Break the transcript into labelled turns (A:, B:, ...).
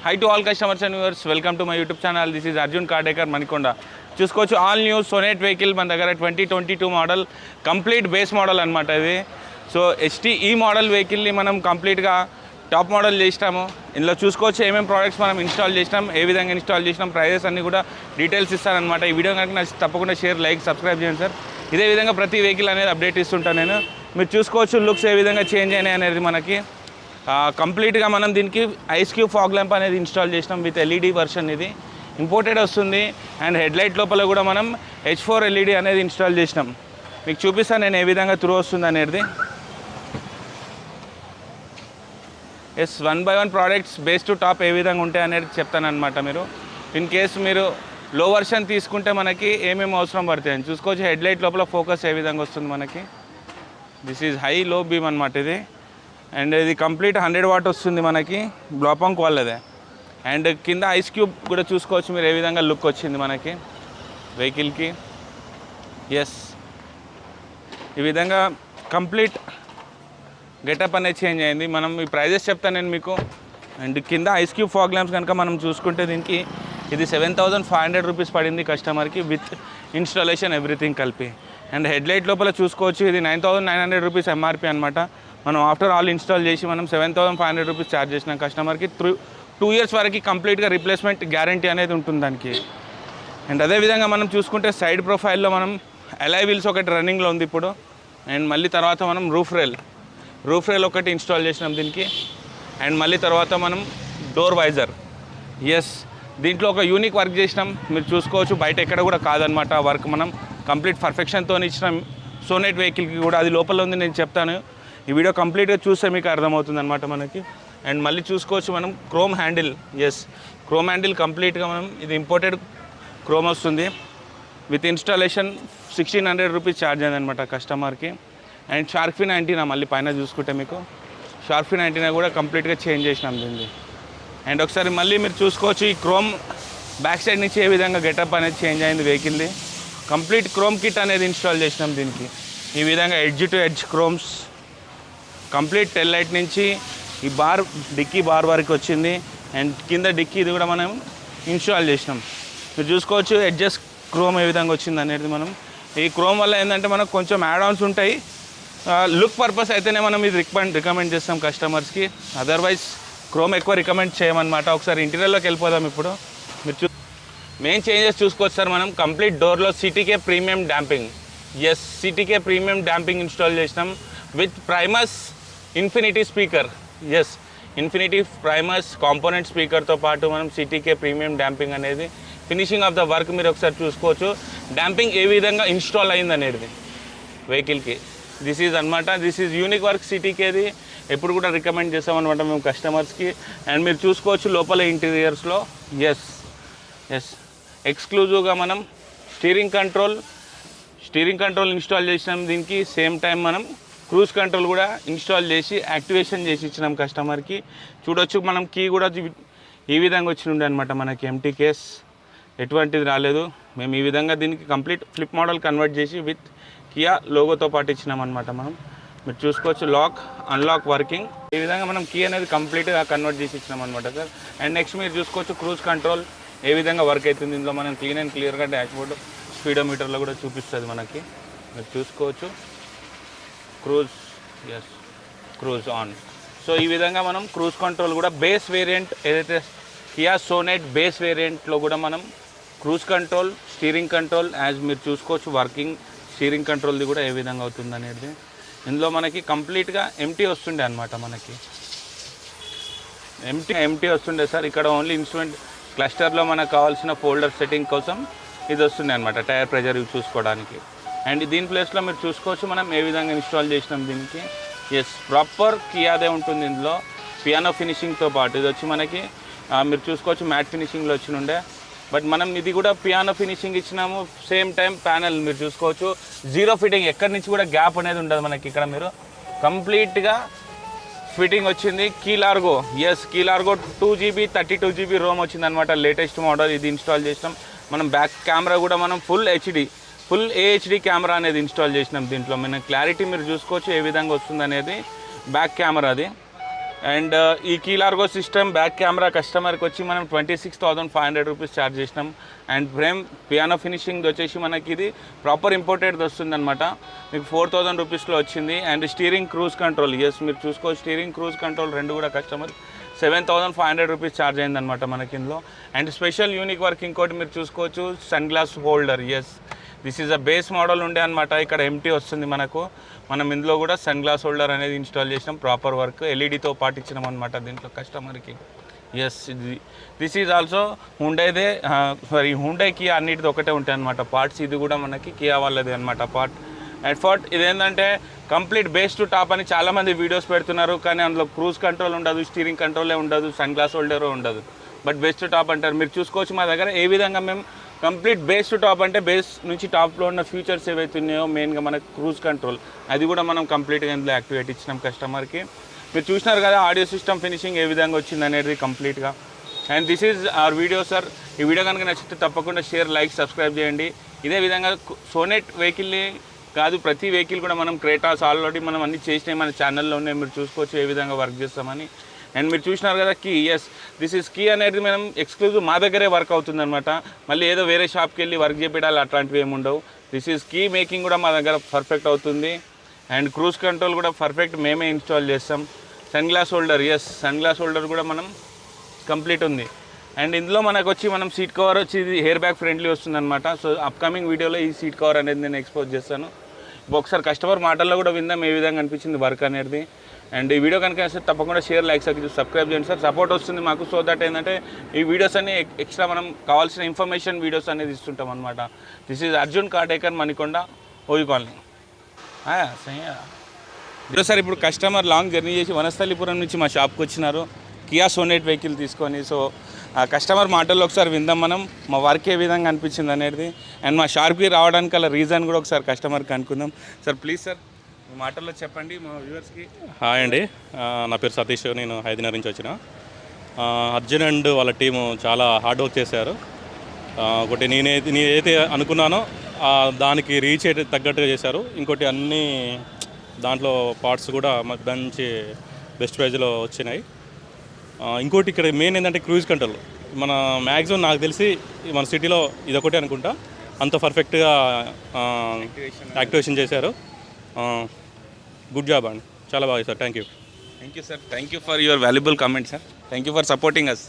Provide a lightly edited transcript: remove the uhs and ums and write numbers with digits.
A: Hi to all customers and viewers, welcome to my YouTube channel. This is Arjun car Decor Manikonda. చూసుకోవచ్చు all new Sonet vehicle మన దగ్గర 2022 model complete base model అనమాట ఇది. So HT ఈ model వెహికల్ని మనం కంప్లీట్గా top model చేసినాము. ఇందులో చూసుకోవచ్చు ఏమేమి ప్రోడక్ట్స్ మనం ఇన్స్టాల్ చేసినాం, ఏ విధంగా ఇన్స్టాల్ చేసినాం, ప్రైజెస్ అన్నీ కూడా డీటెయిల్స్ ఇస్తానమాట. ఈ వీడియో కనుక నాకు తప్పకుండా షేర్, లైక్, సబ్స్క్రైబ్ చేయండి సార్. ఇదే విధంగా ప్రతి వెహికల్ అనేది అప్డేట్ ఇస్తుంటాను నేను. మీరు చూసుకోవచ్చు లుక్స్ ఏ విధంగా చేంజ్ అయినాయి అనేది మనకి. కంప్లీట్గా మనం దీనికి ఐస్ క్యూబ్ ఫాగ్ ల్యాంప్ అనేది ఇన్స్టాల్ చేసినాం విత్ LED వర్షన్. ఇది ఇంపోర్టెడ్ వస్తుంది. అండ్ హెడ్లైట్ లోపల కూడా మనం H4 LED అనేది ఇన్స్టాల్ చేసినాం. మీకు చూపిస్తాను నేను ఏ విధంగా త్రూ వస్తుంది అనేది. Yes 1 by 1 products base to top ఏ విధంగా ఉంటాయి అనేది చెప్తాను అనమాట. మీరు ఇన్ కేస్ మీరు లో వర్షన్ తీసుకుంటే మనకి ఏమేమి అవసరం పడతాయని చూసుకోవచ్చు. హెడ్లైట్ లోపల ఫోకస్ ఏ విధంగా వస్తుంది మనకి. దిస్ ఈజ్ హై లో బీమ్ అనమాట ఇది. అండ్ ఇది కంప్లీట్ 100 వాట్ వస్తుంది మనకి, బ్లాపాంక్ వాళ్ళదే. అండ్ కింద ఐస్ క్యూబ్ కూడా చూసుకోవచ్చు మీరు ఏ విధంగా లుక్ వచ్చింది మనకి వెహికల్కి. ఎస్ ఈ విధంగా కంప్లీట్ గెటప్ అనేది చేంజ్ అయింది. మనం ఈ ప్రైజెస్ చెప్తాను నేను మీకు. అండ్ కింద ఐస్ క్యూబ్ ఫాగ్ ల్యాంప్స్ కనుక మనం చూసుకుంటే దీనికి ఇది 7,500 రూపీస్ పడింది కస్టమర్కి విత్ ఇన్స్టాలేషన్ ఎవ్రీథింగ్ కలిపి. అండ్ హెడ్లైట్ లోపల చూసుకోవచ్చు ఇది 9,900 రూపీస్ MRP అనమాట. మనం ఆఫ్టర్ ఆల్ ఇన్స్టాల్ చేసి మనం 7,500 రూపీస్ ఛార్జ్ చేసినాం కస్టమర్కి. 2 years వరకు కంప్లీట్గా రీప్లేస్మెంట్ గ్యారంటీ అనేది ఉంటుంది దానికి. అండ్ అదేవిధంగా మనం చూసుకుంటే సైడ్ ప్రొఫైల్లో మనం అలాయ్ వీల్స్ ఒకటి రన్నింగ్లో ఉంది ఇప్పుడు. అండ్ మళ్ళీ తర్వాత మనం రూఫ్ రైల్ ఒకటి ఇన్స్టాల్ చేసినాం దీనికి. అండ్ మళ్ళీ తర్వాత మనం డోర్ వైజర్. ఎస్ దీంట్లో ఒక యూనిక్ వర్క్ చేసినాం, మీరు చూసుకోవచ్చు. బయట ఎక్కడ కూడా కాదనమాట వర్క్. మనం కంప్లీట్ పర్ఫెక్షన్తో ఇచ్చినాం సోనెట్ వెహికల్కి కూడా. అది లోపల ఉంది, నేను చెప్తాను. ఈ వీడియో కంప్లీట్గా చూస్తే మీకు అర్థమవుతుంది అనమాట మనకి. అండ్ మళ్ళీ చూసుకోవచ్చు మనం chrome handle. Yes chrome handle కంప్లీట్గా మనం ఇది ఇంపోర్టెడ్ క్రోమ్ వస్తుంది విత్ ఇన్స్టాలేషన్ 1,600 రూపీస్ ఛార్జ్ అయిందనమాట కస్టమర్కి. అండ్ షార్క్ ఫిన్ యాంటీనా మళ్ళీ పైన చూసుకుంటే మీకు షార్క్ ఫిన్ యాంటీనా కూడా కంప్లీట్గా చేంజ్ చేసినాం దీన్ని. అండ్ ఒకసారి మళ్ళీ మీరు చూసుకోవచ్చు ఈ క్రోమ్ బ్యాక్ సైడ్ నుంచి ఏ విధంగా గెటప్ అనేది చేంజ్ అయింది వెహికల్ది. కంప్లీట్ క్రోమ్ కిట్ అనేది ఇన్స్టాల్ చేసినాం దీనికి. ఈ విధంగా edge to edge chromes complete tell light నుంచి ఈ డిక్కీ బార్ వరకు వచ్చింది. అండ్ కింద డిక్కీ ఇది కూడా మనం ఇన్స్టాల్ చేసినాం. మీరు చూసుకోవచ్చు ఎడ్జెస్ క్రోమ్ ఏ విధంగా వచ్చింది అనేది. మనం ఈ క్రోమ్ వల్ల ఏంటంటే మనకు కొంచెం యాడ్ ఆన్స్ ఉంటాయి. లుక్ పర్పస్ అయితేనే మనం ఇది రికమెండ్ చేస్తాం కస్టమర్స్కి. అదర్వైజ్ క్రోమ్ ఎక్కువ రికమెండ్ చేయమన్నమాట. ఒకసారి ఇంటీరియర్లోకి వెళ్ళిపోదాం ఇప్పుడు. మీరు మెయిన్ చేంజెస్ చూసుకోవచ్చు సార్. మనం కంప్లీట్ డోర్లో CTK premium damping. Yes CTK premium damping install చేసినాం with Primus Infinity speaker. Yes Infinity Primus component స్పీకర్తో పాటు మనం CTK ప్రీమియం డాంపింగ్ అనేది ఫినిషింగ్ ఆఫ్ ద వర్క్ మీరు ఒకసారి చూసుకోవచ్చు. డాంపింగ్ ఏ విధంగా ఇన్స్టాల్ అయింది అనేది వెహికల్కి. దిస్ ఈజ్ అనమాట. దిస్ ఈజ్ యూనిక్ వర్క్ CTKది. ఎప్పుడు కూడా రికమెండ్ చేస్తామన్నమాట మేము కస్టమర్స్కి. అండ్ మీరు చూసుకోవచ్చు లోపల ఇంటీరియర్స్లో ఎస్ ఎక్స్క్లూజివ్గా మనం స్టీరింగ్ కంట్రోల్ ఇన్స్టాల్ చేసినాం దీనికి. సేమ్ టైం మనం క్రూజ్ కంట్రోల్ కూడా ఇన్స్టాల్ చేసి యాక్టివేషన్ చేసి ఇచ్చినాం కస్టమర్కి. చూడొచ్చు మనం కీ కూడా ఈ విధంగా వచ్చిండే అనమాట మనకి. ఎంటీ కేస్ ఎటువంటిది రాలేదు. మేము ఈ విధంగా దీనికి కంప్లీట్ ఫ్లిప్ మోడల్ కన్వర్ట్ చేసి విత్ కియా లోగోతో పాటు ఇచ్చినాం అనమాట మనం. మీరు చూసుకోవచ్చు లాక్ అన్లాక్ వర్కింగ్. ఈ విధంగా మనం కీ అనేది కంప్లీట్గా కన్వర్ట్ చేసి ఇచ్చినాం అనమాట సార్. అండ్ నెక్స్ట్ మీరు చూసుకోవచ్చు క్రూజ్ కంట్రోల్ ఏ విధంగా వర్క్ అవుతుంది. ఇందులో మనం క్లియర్గా డాష్బోర్డ్ స్పీడోమీటర్లో కూడా చూపిస్తుంది మనకి. మీరు చూసుకోవచ్చు క్రూజ్ ఆన్. సో ఈ విధంగా మనం క్రూజ్ కంట్రోల్ కూడా బేస్ వేరియంట్ ఏదైతే కియా సోనెట్ బేస్ వేరియంట్లో కూడా మనం cruise control, steering control as మీరు చూసుకోవచ్చు వర్కింగ్ స్టీరింగ్ కంట్రోల్ది కూడా ఏ విధంగా అవుతుంది అనేది. ఇందులో మనకి కంప్లీట్గా ఎంటీ వస్తుండే అనమాట మనకి. ఎంటీ వస్తుండే సార్. ఇక్కడ ఓన్లీ ఇన్స్ట్రుమెంట్ క్లస్టర్లో మనకు కావాల్సిన ఫోల్డర్ సెట్టింగ్ కోసం ఇది వస్తుండే అనమాట, టైర్ ప్రెజర్ ఇవి చూసుకోవడానికి. అండ్ దీని ప్లేస్లో మీరు చూసుకోవచ్చు మనం ఏ విధంగా ఇన్స్టాల్ చేసినాం దీనికి. ఎస్ ప్రాపర్ కియాదే ఉంటుంది ఇందులో పియానో ఫినిషింగ్తో పాటు. ఇది వచ్చి మనకి మీరు చూసుకోవచ్చు మ్యాట్ ఫినిషింగ్లో వచ్చినుండే. బట్ మనం ఇది కూడా పియానో ఫినిషింగ్ ఇచ్చినాము. సేమ్ టైం ప్యానెల్ మీరు చూసుకోవచ్చు జీరో ఫిట్టింగ్, ఎక్కడి నుంచి కూడా గ్యాప్ అనేది ఉండదు మనకి. ఇక్కడ మీరు కంప్లీట్గా ఫిట్టింగ్ వచ్చింది. కీలార్గో. ఎస్ కీలార్గో 2GB 32GB రోమ్ వచ్చింది అనమాట, లేటెస్ట్ మోడల్. ఇది ఇన్స్టాల్ చేసినాం మనం. బ్యాక్ కెమెరా కూడా మనం ఫుల్ AHD కెమెరా అనేది ఇన్స్టాల్ చేసినాం దీంట్లో. మన క్లారిటీ మీరు చూసుకోవచ్చు ఏ విధంగా వస్తుంది అనేది బ్యాక్ కెమెరాది. అండ్ ఈ కీ లార్గో సిస్టమ్ బ్యాక్ కెమెరా కస్టమర్కి వచ్చి మనం 26,500 రూపీస్ ఛార్జ్ చేసినాం. అండ్ ఫ్రేమ్ పియానో ఫినిషింగ్ వచ్చేసి మనకి ఇది ప్రాపర్ ఇంపోర్టెడ్ వస్తుంది అనమాట. మీకు 4,000 రూపీస్లో వచ్చింది. And steering cruise control, yes మీరు చూసుకో స్టీరింగ్ క్రూజ్ కంట్రోల్ రెండు కూడా కస్టమర్ 7,500 రూపీస్ ఛార్జ్ అయిందనమాట మనకి ఇందులో. అండ్ స్పెషల్ యూనిక్ వర్క్ ఇంకోటి మీరు చూసుకోవచ్చు, sun glass holder. Yes this is a base model ఉండే అనమాట, ఇక్కడ ఎంటీ వస్తుంది మనకు. మనం ఇందులో కూడా సన్ గ్లాస్ హోల్డర్ అనేది ఇన్స్టాల్ చేసినాం, ప్రాపర్ వర్క్ ఎల్ఈడితో పాటు ఇచ్చినాం అనమాట దీంట్లో కస్టమర్కి. ఎస్ దిస్ ఈజ్ ఆల్సో హుండైదే, సారీ హుండై కియా అన్నిటిది ఒకటే ఉంటాయి అనమాట పార్ట్స్. ఇది కూడా మనకి కియా వాళ్ళది అనమాట పార్ట్. అట్ ఇదేంటంటే కంప్లీట్ బేస్ టు టాప్ అని చాలామంది వీడియోస్ పెడుతున్నారు, కానీ అందులో క్రూజ్ కంట్రోల్ ఉండదు, స్టీరింగ్ కంట్రోలే ఉండదు, సన్ గ్లాస్ హోల్డర్ ఉండదు. బట్ బేస్ టు టాప్ అంటారు. మీరు చూసుకోవచ్చు మా దగ్గర ఏ విధంగా మేము కంప్లీట్ బేస్ టు టాప్ అంటే బేస్ నుంచి టాప్లో ఉన్న ఫీచర్స్ ఏవైతే ఉన్నాయో మెయిన్గా మనకు క్రూజ్ కంట్రోల్ అది కూడా మనం కంప్లీట్గా ఇందులో యాక్టివేట్ ఇచ్చినాం కస్టమర్కి. మీరు చూసినారు కదా ఆడియో సిస్టమ్ ఫినిషింగ్ ఏ విధంగా వచ్చింది అనేది కంప్లీట్గా. And this is our video sir. ఈ వీడియో కనుక నచ్చితే తప్పకుండా షేర్, లైక్, సబ్స్క్రైబ్ చేయండి. ఇదే విధంగా సోనెట్ వెహికల్ని కాదు ప్రతి వెహికల్ కూడా మనం క్రేటాస్ ఆల్రెడీ మనం అన్ని చేసినాయి మన ఛానల్లో ఉన్నాయి, మీరు చూసుకోవచ్చు ఏ విధంగా వర్క్ చేస్తామని. అండ్ మీరు చూసినారు కదా key, yes this is key అనేది మనం ఎక్స్క్లూజివ్ మా దగ్గరే వర్క్ అవుతుందన్నమాట. మళ్ళీ ఏదో వేరే షాప్కి వెళ్ళి వర్క్ చేపించాలి అట్లాంటివి ఏమి ఉండవు. దిస్ ఈజ్ కీ మేకింగ్ కూడా మా దగ్గర పర్ఫెక్ట్ అవుతుంది. అండ్ క్రూజ్ కంట్రోల్ కూడా పర్ఫెక్ట్ మేమే ఇన్స్టాల్ చేస్తాం. Sun glass holder, yes sun glass holder కూడా మనం కంప్లీట్ ఉంది. అండ్ ఇందులో మనకు వచ్చి మనం సీట్ కవర్ వచ్చి ఇది హెయిర్ బ్యాగ్ ఫ్రెండ్లీ వస్తుందన్నమాట. సో అప్కమింగ్ వీడియోలో ఈ సీట్ కవర్ అనేది నేను ఎక్స్పోజ్ చేస్తాను. ఒకసారి కస్టమర్ మాటల్లో కూడా విందాం ఏ విధంగా అనిపించింది వర్క్ అనేది. అండ్ ఈ వీడియో కనుక తప్పకుండా షేర్, లైక్, సబ్స్క్రైబ్ చేయండి సార్. సపోర్ట్ వస్తుంది మాకు. సో దట్ ఏంటంటే ఈ వీడియోస్ అన్ని ఎక్స్ట్రా మనం కావాల్సిన ఇన్ఫర్మేషన్ వీడియోస్ అనేది ఇస్తుంటాం అనమాట. This is Arjun car decor, Manikonda, O.U Colony. Sir ఇప్పుడు కస్టమర్ లాంగ్ జర్నీ చేసి వనస్థలిపురం నుంచి మా షాప్కి వచ్చినారు కియా సోనెట్ వెహికల్ తీసుకొని. సో ఆ కస్టమర్ మాటల్లో ఒకసారి విందాం మనం మా వర్క్ ఏ విధంగా అనిపించింది అనేది. అండ్ మా షాప్కి రావడానికి అలా రీజన్ కూడా ఒకసారి కస్టమర్కి అనుకుందాం. సార్ ప్లీజ్ సార్ మీ మాటల్లో చెప్పండి మా వ్యూవర్స్కి.
B: హాయ్ అండి, నా పేరు సతీష్, నేను హైదరాబాద్ నుంచి వచ్చిన. అర్జున్ అండ్ వాళ్ళ టీము చాలా హార్డ్ వర్క్ చేశారు. ఒకటి నేనైతే అనుకున్నానో దానికి రీచ్ అయితే తగ్గట్టుగా చేశారు. ఇంకోటి అన్ని దాంట్లో పార్ట్స్ కూడా మంచి బెస్ట్ ప్రైజ్లో వచ్చినాయి. ఇంకోటి ఇక్కడ మెయిన్ ఏంటంటే క్రూజ్ కంట్రోల్. మన మ్యాక్సిమం నాకు తెలిసి మన సిటీలో ఇదొకటే అనుకుంటా అంత పర్ఫెక్ట్గా యాక్టివేషన్ చేశారు. గుడ్ జాబ్ అండి, చాలా బాగా sir. Thank you
A: sir. Thank you for your valuable comment sir. Thank you for supporting us.